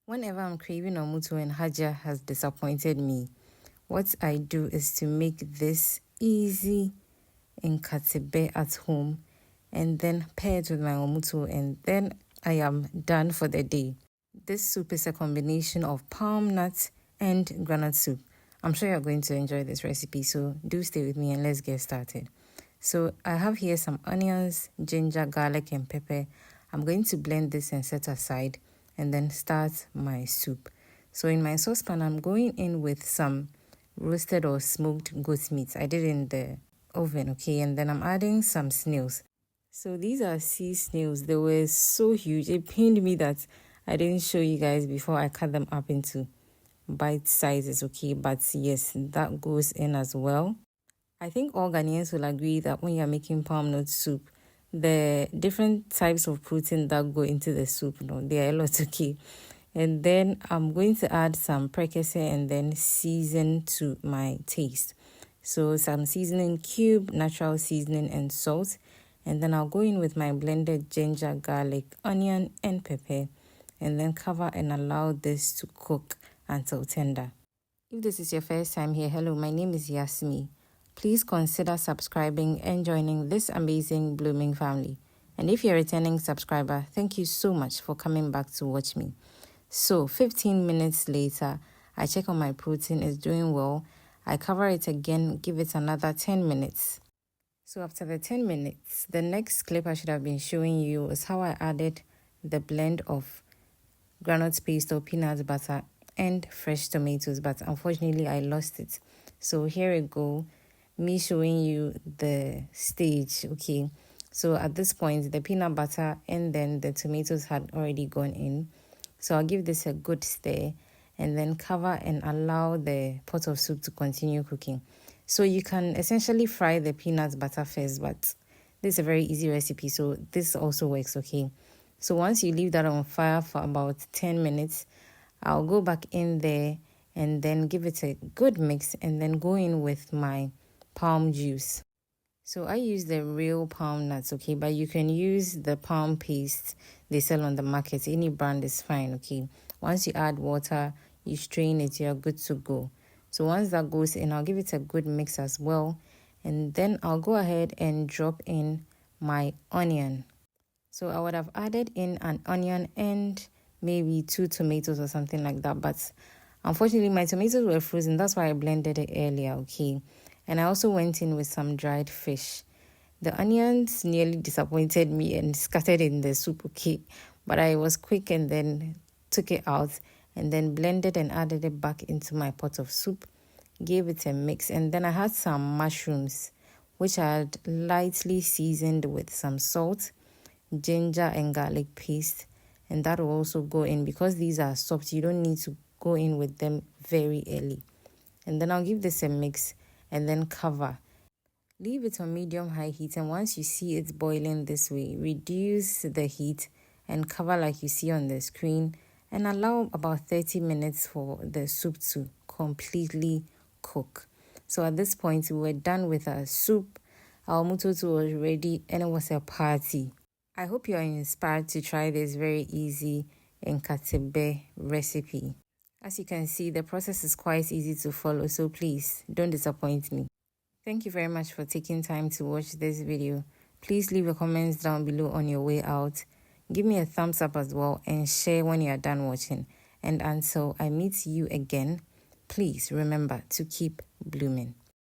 Whenever I'm craving omuto and Haja has disappointed me, what I do is to make this easy Nkatebɛ at home and then pair it with my omuto, and then I am done for the day. This soup is a combination of palm nut and groundnut soup. I'm sure you're going to enjoy this recipe, so do stay with me and let's get started. So I have here some onions, ginger, garlic, and pepper. I'm going to blend this and set aside and then start my soup. So in my saucepan, I'm going in with some roasted or smoked goat meat. I did it in the oven, okay? And then I'm adding some snails. So these are sea snails. They were so huge. It pained me that I didn't show you guys before I cut them up into bite sizes, okay? But yes, that goes in as well. I think all Ghanaians will agree that when you're making palm nut soup, the different types of protein that go into the soup, they are a lot, okay? And then I'm going to add some prekese and then season to my taste. So some seasoning cube, natural seasoning, and salt. And then I'll go in with my blended ginger, garlic, onion, and pepper. And then cover and allow this to cook until tender. If this is your first time here, hello, my name is Yasmi. Please consider subscribing and joining this amazing blooming family. And if you're a returning subscriber, thank you so much for coming back to watch me. So 15 minutes later, I check on my protein, it's doing well. I cover it again, give it another 10 minutes. So after the 10 minutes, the next clip I should have been showing you is how I added the blend of groundnut paste or peanut butter and fresh tomatoes, but unfortunately I lost it. So here we go, me showing you the stage, okay? So at this point, the peanut butter and then the tomatoes had already gone in. So I'll give this a good stir and then cover and allow the pot of soup to continue cooking. So you can essentially fry the peanut butter first, but this is a very easy recipe, so this also works, okay? So once you leave that on fire for about 10 minutes, I'll go back in there and then give it a good mix and then go in with my palm juice. So I use the real palm nuts, okay? But you can use the palm paste they sell on the market. Any brand is fine, okay? Once you add water, you strain it, you're good to go. So once that goes in, I'll give it a good mix as well. And then I'll go ahead and drop in my onion. So I would have added in an onion and maybe 2 tomatoes or something like that. But unfortunately, my tomatoes were frozen. That's why I blended it earlier, okay? And I also went in with some dried fish. The onions nearly disappointed me and scattered in the soup, okay? But I was quick and then took it out and then blended and added it back into my pot of soup. Gave it a mix. And then I had some mushrooms, which I had lightly seasoned with some salt, ginger, and garlic paste. And that will also go in. Because these are soft, you don't need to go in with them very early. And then I'll give this a mix and then cover. Leave it on medium-high heat, and once you see it boiling this way, reduce the heat and cover like you see on the screen and allow about 30 minutes for the soup to completely cook. So at this point, we were done with our soup. Our mutoto was ready and it was a party. I hope you are inspired to try this very easy Nkatebɛ recipe. As you can see, the process is quite easy to follow, so please don't disappoint me. Thank you very much for taking time to watch this video. Please leave your comments down below on your way out. Give me a thumbs up as well and share when you are done watching. And until I meet you again, please remember to keep blooming.